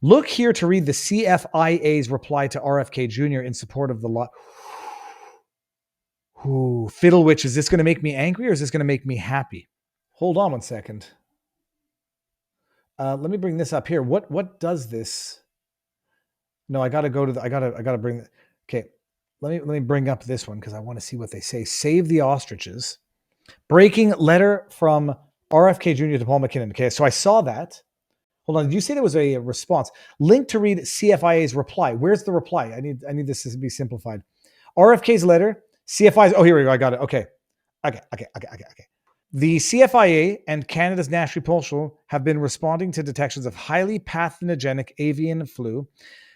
Look here to read the CFIA's reply to RFK Jr. in support of the law. Ooh, Fiddlewitch, is this going to make me angry or is this going to make me happy? Hold on one second. Let me bring this up here. What does this? No, I got to go to the. I gotta bring. Okay, let me bring up this one because I want to see what they say. Save the ostriches. Breaking letter from RFK Jr. to Paul McKinnon. Okay, so I saw that. Hold on. Did you say there was a response? Link to read CFIA's reply. Where's the reply? I need this to be simplified. RFK's letter. CFI's. Oh, here we go. I got it. Okay. The CFIA and Canada's National Postal have been responding to detections of highly pathogenic avian flu,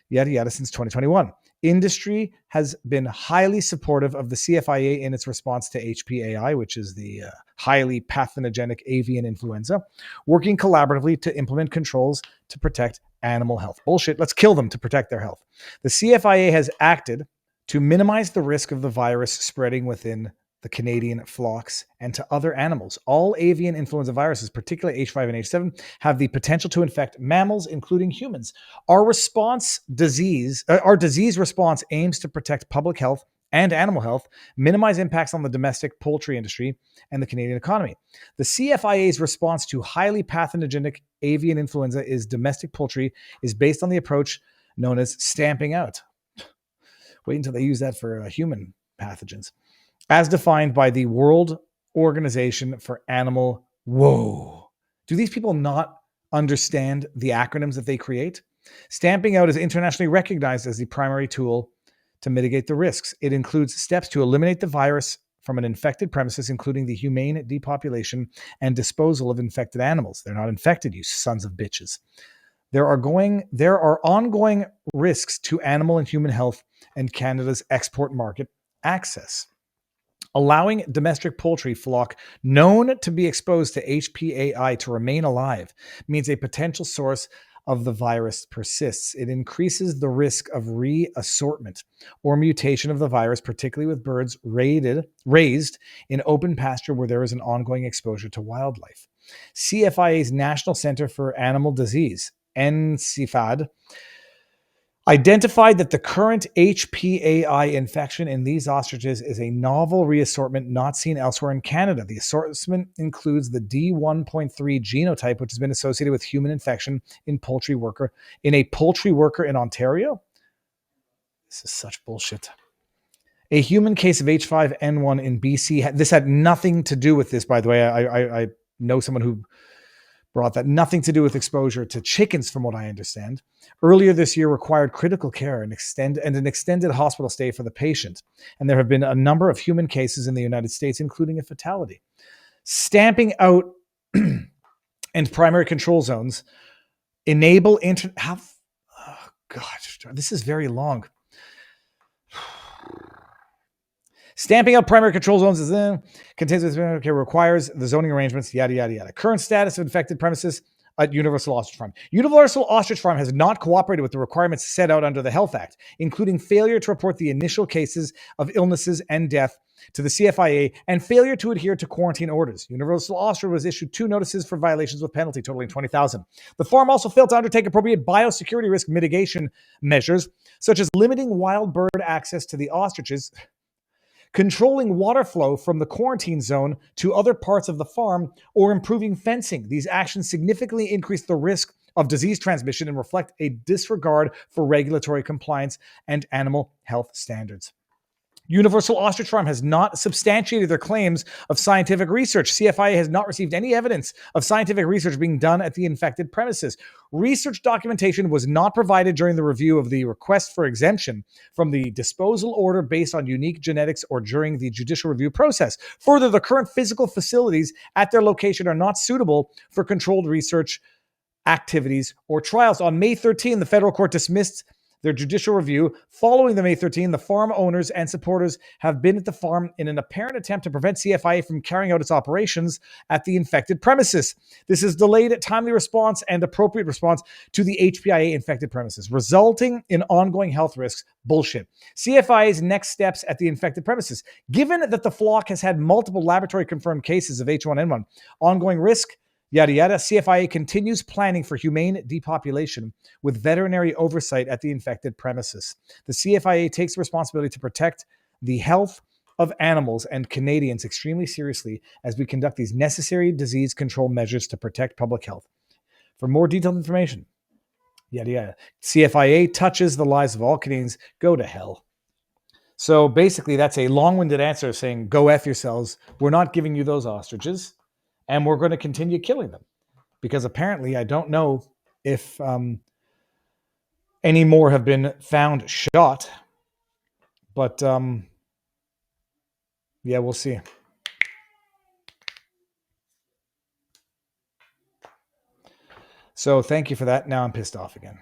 yada yada, since 2021. Industry has been highly supportive of the CFIA in its response to HPAI, which is the highly pathogenic avian influenza, working collaboratively to implement controls to protect animal health. Bullshit. Let's kill them to protect their health. The CFIA has acted to minimize the risk of the virus spreading within the Canadian flocks and to other animals. All avian influenza viruses, particularly H5 and H7, have the potential to infect mammals, including humans. Our disease response aims to protect public health and animal health, minimize impacts on the domestic poultry industry and the Canadian economy. The CFIA's response to highly pathogenic avian influenza is domestic poultry is based on the approach known as stamping out. Wait until they use that for human pathogens. As defined by the World Organization for Animal. Whoa. Do these people not understand the acronyms that they create? Stamping out is internationally recognized as the primary tool to mitigate the risks. It includes steps to eliminate the virus from an infected premises, including the humane depopulation and disposal of infected animals. They're not infected, you sons of bitches. There are ongoing risks to animal and human health and Canada's export market access. Allowing domestic poultry flock known to be exposed to HPAI to remain alive means a potential source of the virus persists. It increases the risk of reassortment or mutation of the virus, particularly with birds raised in open pasture where there is an ongoing exposure to wildlife. CFIA's National Center for Animal Disease, NCFAD, identified that the current HPAI infection in these ostriches is a novel reassortment not seen elsewhere in Canada. The assortment includes the D1.3 genotype, which has been associated with human infection in a poultry worker in Ontario. This is such bullshit. A human case of H5N1 in BC. This had nothing to do with this, by the way. I know someone who brought that. Nothing to do with exposure to chickens, from what I understand. Earlier this year required critical care and an extended hospital stay for the patient. And there have been a number of human cases in the United States, including a fatality. Stamping out and primary control zones enable oh God, this is very long. Stamping out primary control zones requires the zoning arrangements, yada, yada, yada. Current status of infected premises at Universal Ostrich Farm. Universal Ostrich Farm has not cooperated with the requirements set out under the Health Act, including failure to report the initial cases of illnesses and death to the CFIA and failure to adhere to quarantine orders. Universal Ostrich was issued 2 notices for violations with penalty totaling $20,000. The farm also failed to undertake appropriate biosecurity risk mitigation measures, such as limiting wild bird access to the ostriches, controlling water flow from the quarantine zone to other parts of the farm, or improving fencing. These actions significantly increase the risk of disease transmission and reflect a disregard for regulatory compliance and animal health standards. Universal Ostrich Farm has not substantiated their claims of scientific research. CFIA has not received any evidence of scientific research being done at the infected premises. Research documentation was not provided during the review of the request for exemption from the disposal order based on unique genetics or during the judicial review process. Further, the current physical facilities at their location are not suitable for controlled research activities or trials. On May 13, the federal court dismissed their judicial review. Following the May 13, the farm owners and supporters have been at the farm in an apparent attempt to prevent CFIA from carrying out its operations at the infected premises. This has delayed timely response and appropriate response to the HPIA infected premises, resulting in ongoing health risks. Bullshit. CFIA's next steps at the infected premises. Given that the flock has had multiple laboratory confirmed cases of H1N1, ongoing risk Yada yada. CFIA continues planning for humane depopulation with veterinary oversight at the infected premises. The CFIA takes responsibility to protect the health of animals and Canadians extremely seriously as we conduct these necessary disease control measures to protect public health. For more detailed information, yada yada. CFIA touches the lives of all Canadians. Go to hell. So basically, that's a long-winded answer saying, go F yourselves. We're not giving you those ostriches, and we're going to continue killing them. Because apparently, I don't know if any more have been found shot. But yeah, we'll see. So thank you for that. Now I'm pissed off again.